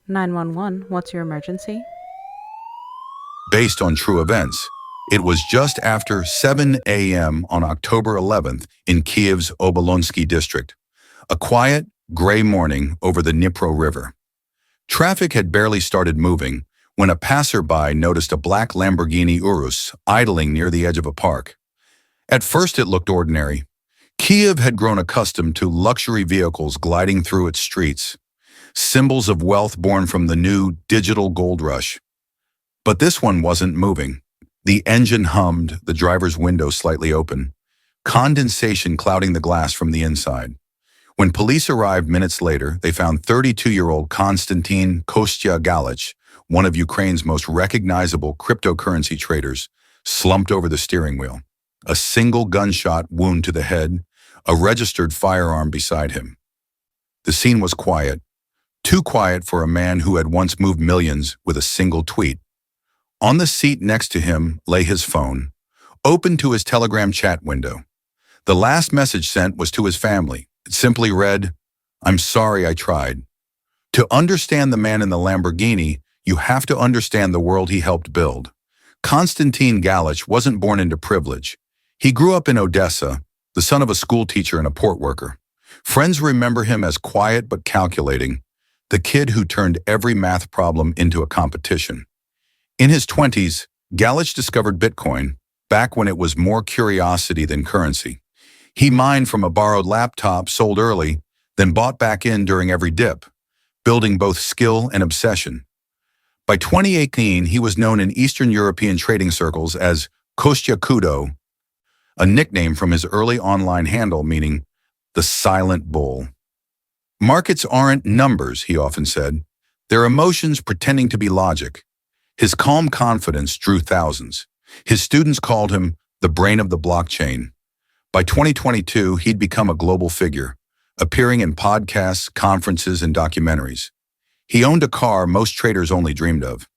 911, what's your emergency? Based on true events. It was just after 7 a.m. on October 11th in Kiev's Obolonsky district. A quiet, gray morning over the Dnipro River. Traffic had barely started moving when a passerby noticed a black Lamborghini Urus idling near the edge of a park. At first it looked ordinary. Kiev had grown accustomed to luxury vehicles gliding through its streets, symbols of wealth born from the new digital gold rush. But this one wasn't moving. The engine hummed, the driver's window slightly open, condensation clouding the glass from the inside. When police arrived minutes later, they found 32-year-old Konstantin Kostya Kudo, one of Ukraine's most recognizable cryptocurrency traders, slumped over the steering wheel. A single gunshot wound to the head, a registered firearm beside him. The scene was quiet, too quiet for a man who had once moved millions with a single tweet. On the seat next to him lay his phone, open to his Telegram chat window. The last message sent was to his family. It simply read, "I'm sorry I tried." To understand the man in the Lamborghini, you have to understand the world he helped build. Konstantin Kudo wasn't born into privilege. He grew up in Odessa, the son of a school teacher and a port worker. Friends remember him as quiet but calculating, the kid who turned every math problem into a competition. In his 20s, Kudo discovered Bitcoin, back when it was more curiosity than currency. He mined from a borrowed laptop sold early, then bought back in during every dip, building both skill and obsession. By 2018, he was known in Eastern European trading circles as Kostya Kudo, a nickname from his early online handle meaning the silent bull. Markets aren't numbers, he often said. They're emotions pretending to be logic. His calm confidence drew thousands. His students called him the brain of the blockchain. By 2022, he'd become a global figure, appearing in podcasts, conferences, and documentaries. He owned a car most traders only dreamed of,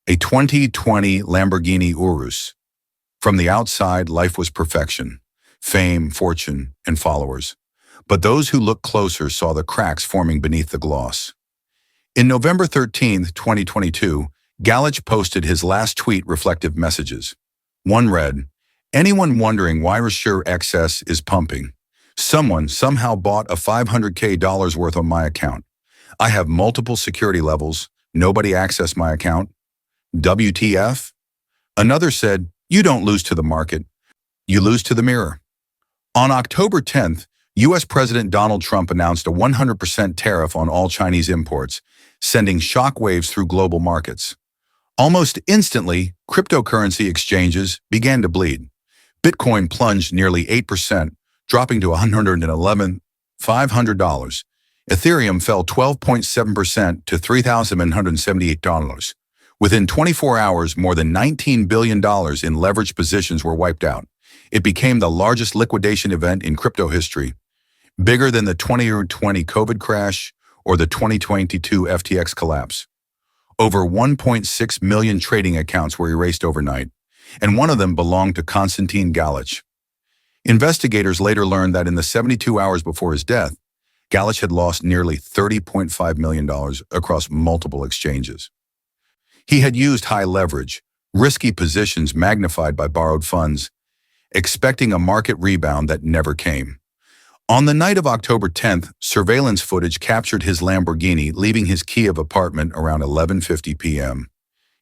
a 2020 Lamborghini Urus. From the outside, life was perfection, fame, fortune, and followers. But those who looked closer saw the cracks forming beneath the gloss. In November 13, 2022, Kudo posted his last tweet reflective messages. One read, "Anyone wondering why Rasure XS is pumping? Someone somehow bought a $500K worth on my account. I have multiple security levels. Nobody accessed my account. WTF?" Another said, "You don't lose to the market. You lose to the mirror." On October 10th, U.S. President Donald Trump announced a 100% tariff on all Chinese imports, sending shockwaves through global markets. Almost instantly, cryptocurrency exchanges began to bleed. Bitcoin plunged nearly 8%, dropping to $111,500. Ethereum fell 12.7% to $3,178. Within 24 hours, more than $19 billion in leveraged positions were wiped out. It became the largest liquidation event in crypto history, bigger than the 2020 COVID crash or the 2022 FTX collapse. Over 1.6 million trading accounts were erased overnight, and one of them belonged to Konstantin Kudo. Investigators later learned that in the 72 hours before his death, Kudo had lost nearly $30.5 million across multiple exchanges. He had used high leverage, risky positions magnified by borrowed funds, expecting a market rebound that never came. On the night of October 10th, surveillance footage captured his Lamborghini leaving his Kiev apartment around 11:50 p.m.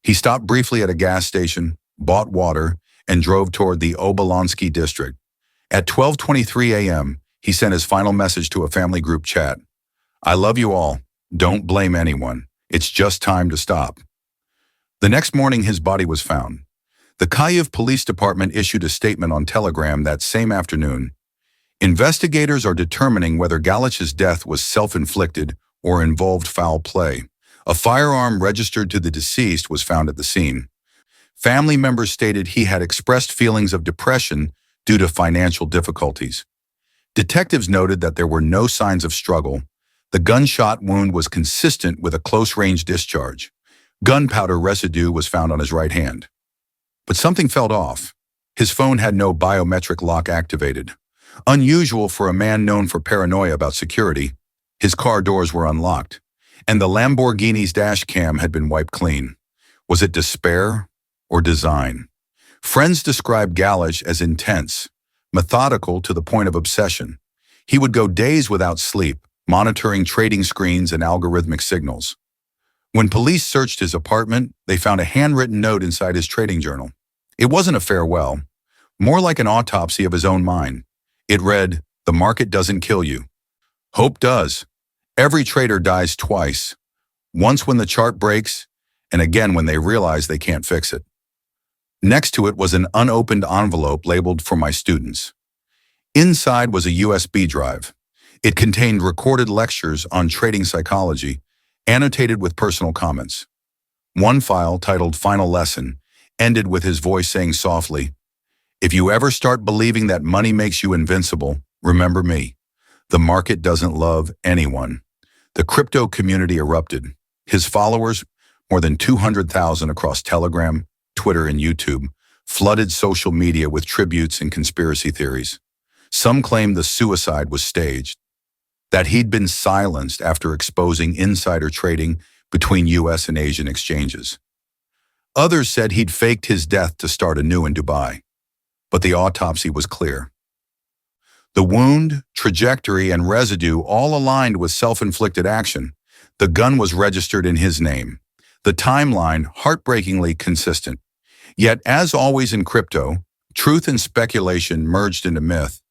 He stopped briefly at a gas station, bought water, and drove toward the Obolonsky district. At 12:23 a.m., he sent his final message to a family group chat. "I love you all. Don't blame anyone. It's just time to stop." The next morning, his body was found. The Kyiv Police Department issued a statement on Telegram that same afternoon. Investigators are determining whether Kudo's death was self-inflicted or involved foul play. A firearm registered to the deceased was found at the scene. Family members stated he had expressed feelings of depression due to financial difficulties. Detectives noted that there were no signs of struggle. The gunshot wound was consistent with a close-range discharge. Gunpowder residue was found on his right hand. But something felt off. His phone had no biometric lock activated. Unusual for a man known for paranoia about security, his car doors were unlocked. And the Lamborghini's dash cam had been wiped clean. Was it despair or design? Friends described Galish as intense, methodical to the point of obsession. He would go days without sleep, monitoring trading screens and algorithmic signals. When police searched his apartment, they found a handwritten note inside his trading journal. It wasn't a farewell, more like an autopsy of his own mind. It read, "The market doesn't kill you. Hope does. Every trader dies twice, once when the chart breaks, and again when they realize they can't fix it." Next to it was an unopened envelope labeled "For my students." Inside was a USB drive. It contained recorded lectures on trading psychology, annotated with personal comments. One file, titled "Final Lesson," ended with his voice saying softly, "If you ever start believing that money makes you invincible, remember me. The market doesn't love anyone." The crypto community erupted. His followers, more than 200,000 across Telegram, Twitter, and YouTube, flooded social media with tributes and conspiracy theories. Some claimed the suicide was staged, that he'd been silenced after exposing insider trading between US and Asian exchanges. Others said he'd faked his death to start anew in Dubai. But the autopsy was clear. The wound, trajectory, and residue all aligned with self-inflicted action. The gun was registered in his name. The timeline heartbreakingly consistent. Yet, as always in crypto, truth and speculation merged into myth.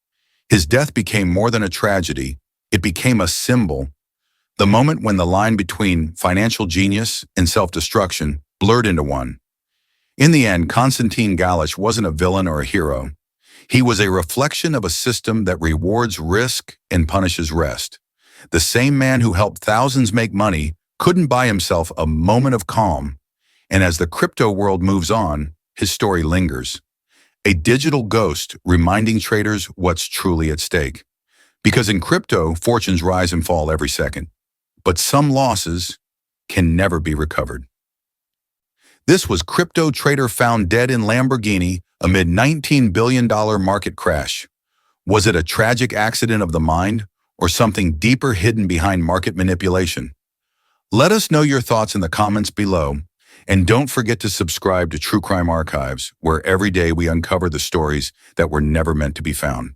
His death became more than a tragedy. It became a symbol. The moment when the line between financial genius and self-destruction blurred into one. In the end, Konstantin Galish wasn't a villain or a hero. He was a reflection of a system that rewards risk and punishes rest. The same man who helped thousands make money couldn't buy himself a moment of calm. And as the crypto world moves on, his story lingers. A digital ghost reminding traders what's truly at stake. Because in crypto, fortunes rise and fall every second. But some losses can never be recovered. This was crypto trader found dead in Lamborghini amid $19 billion market crash. Was it a tragic accident of the mind or something deeper hidden behind market manipulation? Let us know your thoughts in the comments below. And don't forget to subscribe to True Crime Archives, where every day we uncover the stories that were never meant to be found.